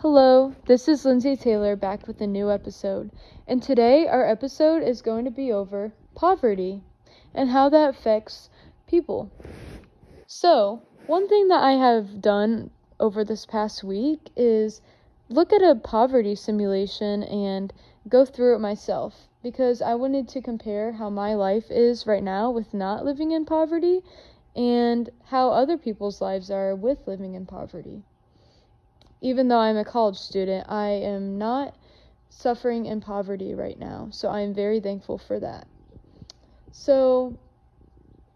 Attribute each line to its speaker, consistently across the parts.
Speaker 1: Hello, this is Lindsay Taylor back with a new episode, and today our episode is going to be over poverty and how that affects people. So, one thing that I have done over this past week is look at a poverty simulation and go through it myself because I wanted to compare how my life is right now with not living in poverty and how other people's lives are with living in poverty. Even though I'm a college student, I am not suffering in poverty right now, so I'm very thankful for that. So,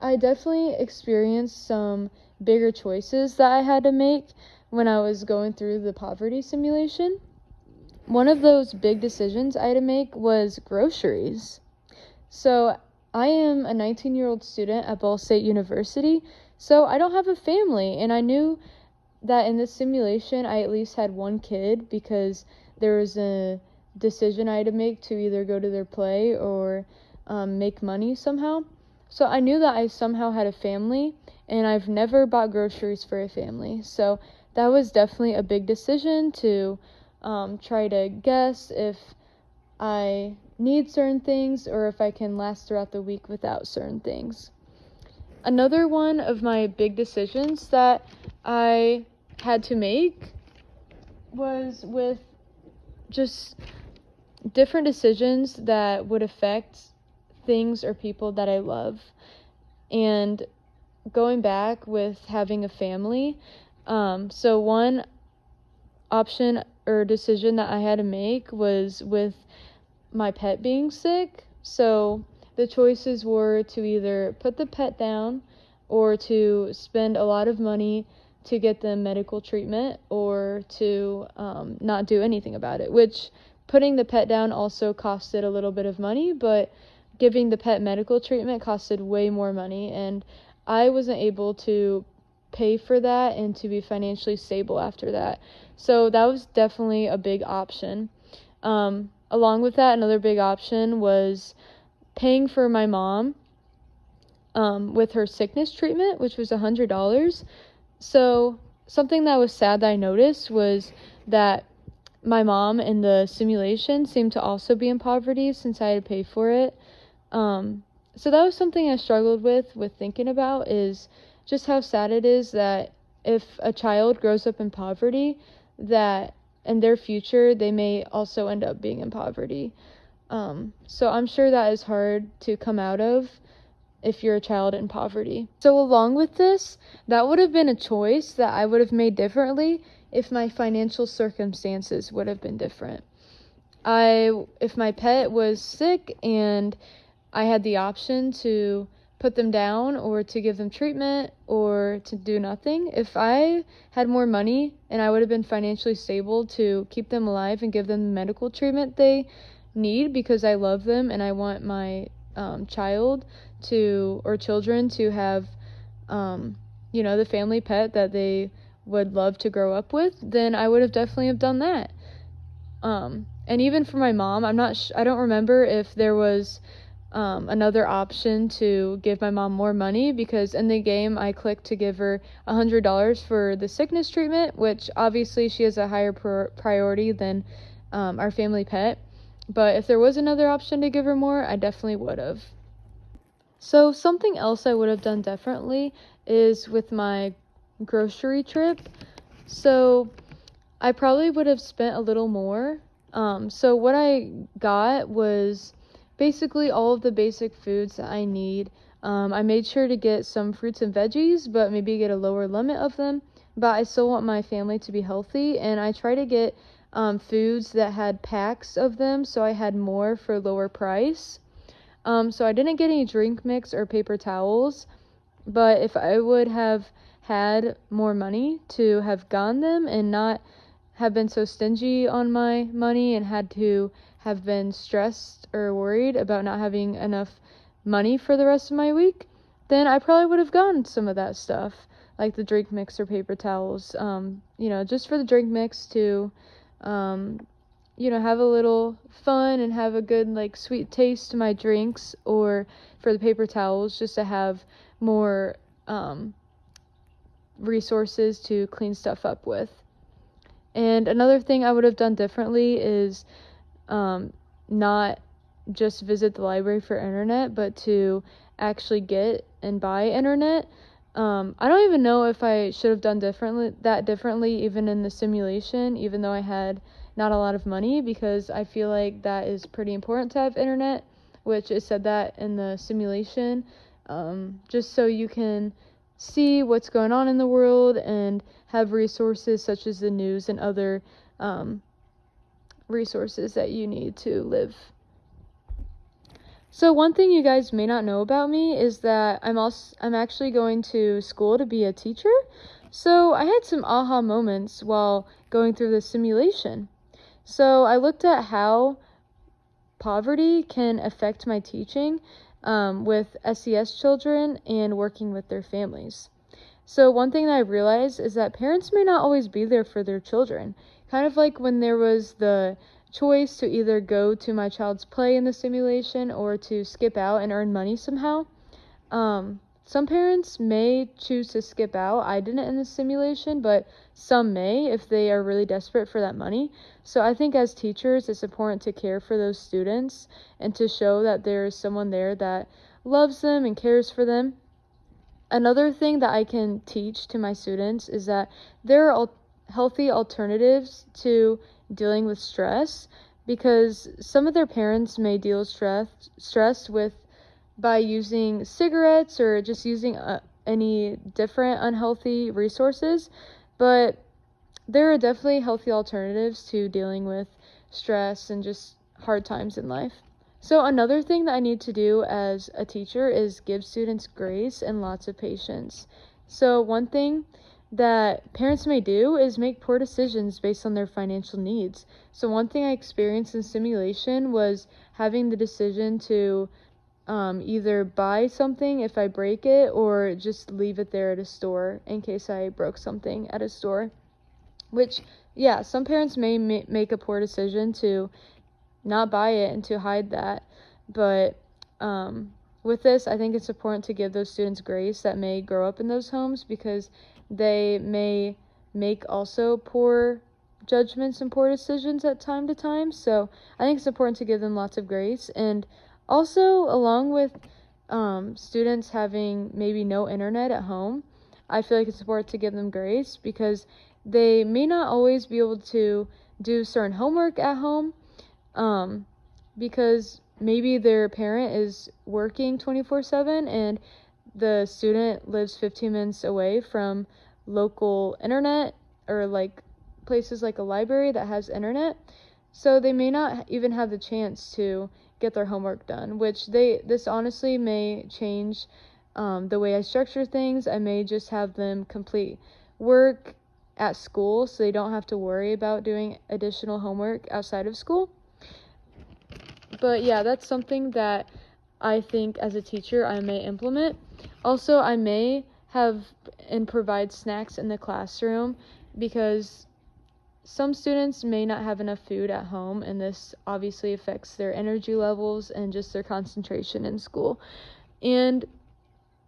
Speaker 1: I definitely experienced some bigger choices that I had to make when I was going through the poverty simulation. One of those big decisions I had to make was groceries. So, I am a 19-year-old student at Ball State University, so I don't have a family, and I knew that in this simulation I at least had one kid because there was a decision I had to make to either go to their play or make money somehow. So I knew that I somehow had a family, and I've never bought groceries for a family. So that was definitely a big decision to try to guess if I need certain things or if I can last throughout the week without certain things. Another one of my big decisions that I had to make was with just different decisions that would affect things or people that I love. And going back with having a family, so one option or decision that I had to make was with my pet being sick. So the choices were to either put the pet down or to spend a lot of money to get them medical treatment or to not do anything about it, which putting the pet down also costed a little bit of money, but giving the pet medical treatment costed way more money, and I wasn't able to pay for that and to be financially stable after that. So that was definitely a big option. Along with that, another big option was paying for my mom with her sickness treatment, which was $100. So something that was sad that I noticed was that my mom in the simulation seemed to also be in poverty since I had to pay for it. So that was something I struggled with thinking about, is just how sad it is that if a child grows up in poverty, that in their future they may also end up being in poverty. So I'm sure that is hard to come out of if you're a child in poverty. So along with this, that would have been a choice that I would have made differently if my financial circumstances would have been different. If my pet was sick and I had the option to put them down or to give them treatment or to do nothing, if I had more money and I would have been financially stable to keep them alive and give them the medical treatment they need because I love them and I want my children to have the family pet that they would love to grow up with, then I would have definitely have done that. And even for my mom, I don't remember if there was another option to give my mom more money, because in the game I clicked to give her $100 for the sickness treatment, which obviously she has a higher priority than our family pet. But if there was another option to give her more, I definitely would have. So something else I would have done differently is with my grocery trip. So I probably would have spent a little more. So what I got was basically all of the basic foods that I need. I made sure to get some fruits and veggies, but maybe get a lower limit of them. But I still want my family to be healthy, and I try to get foods that had packs of them, so I had more for lower price. So I didn't get any drink mix or paper towels, but if I would have had more money to have gotten them and not have been so stingy on my money and had to have been stressed or worried about not having enough money for the rest of my week, then I probably would have gotten some of that stuff, like the drink mix or paper towels, just for the drink mix to have a little fun and have a good sweet taste to my drinks, or for the paper towels just to have more resources to clean stuff up with. And another thing I would have done differently is not just visit the library for internet, but to actually get and buy internet. I don't even know if I should have done differently even in the simulation, even though I had not a lot of money, because I feel like that is pretty important to have internet, which it said that in the simulation, just so you can see what's going on in the world and have resources such as the news and other resources that you need to live. So one thing you guys may not know about me is that I'm actually going to school to be a teacher. So I had some aha moments while going through the simulation. So I looked at how poverty can affect my teaching with SES children and working with their families. So one thing that I realized is that parents may not always be there for their children. Kind of like when there was the choice to either go to my child's play in the simulation or to skip out and earn money somehow. Some parents may choose to skip out. I didn't in the simulation, but some may if they are really desperate for that money. So I think as teachers, it's important to care for those students and to show that there is someone there that loves them and cares for them. Another thing that I can teach to my students is that there are healthy alternatives to dealing with stress, because some of their parents may deal stress with by using cigarettes or just using any different unhealthy resources, but there are definitely healthy alternatives to dealing with stress and just hard times in life. So another thing that I need to do as a teacher is give students grace and lots of patience. So one thing that parents may do is make poor decisions based on their financial needs. So one thing I experienced in simulation was having the decision to either buy something if I break it or just leave it there at a store in case I broke something at a store. Which, yeah, some parents may make a poor decision to not buy it and to hide that. But with this, I think it's important to give those students grace that may grow up in those homes, because they may make also poor judgments and poor decisions at time to time. So I think it's important to give them lots of grace. And also, along with students having maybe no internet at home, I feel like it's important to give them grace, because they may not always be able to do certain homework at home, because maybe their parent is working 24/7 and the student lives 15 minutes away from local internet or like places like a library that has internet. So they may not even have the chance to get their homework done, which this honestly may change the way I structure things. I may just have them complete work at school so they don't have to worry about doing additional homework outside of school. But yeah, that's something that I think as a teacher I may implement. Also, I may have and provide snacks in the classroom, because some students may not have enough food at home, and this obviously affects their energy levels and just their concentration in school. And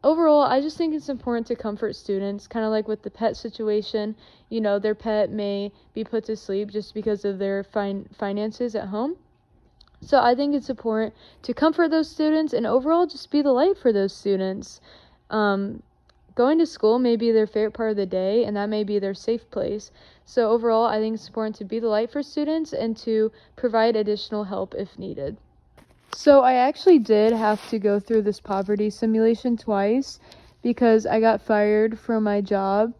Speaker 1: overall, I just think it's important to comfort students, kind of like with the pet situation. You know, their pet may be put to sleep just because of their finances at home. So I think it's important to comfort those students and overall just be the light for those students. Going to school may be their favorite part of the day, and that may be their safe place. So overall, I think it's important to be the light for students and to provide additional help if needed. So I actually did have to go through this poverty simulation twice, because I got fired from my job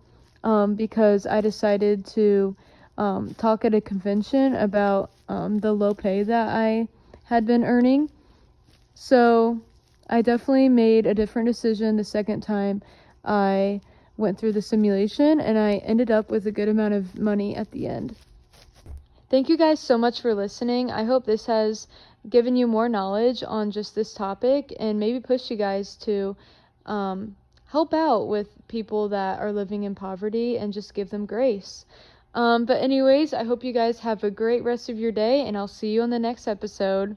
Speaker 1: because I decided to talk at a convention about the low pay that I had been earning. So I definitely made a different decision the second time I went through the simulation, and I ended up with a good amount of money at the end. Thank you guys so much for listening. I hope this has given you more knowledge on just this topic and maybe push you guys to help out with people that are living in poverty and just give them grace. But anyways, I hope you guys have a great rest of your day, and I'll see you on the next episode.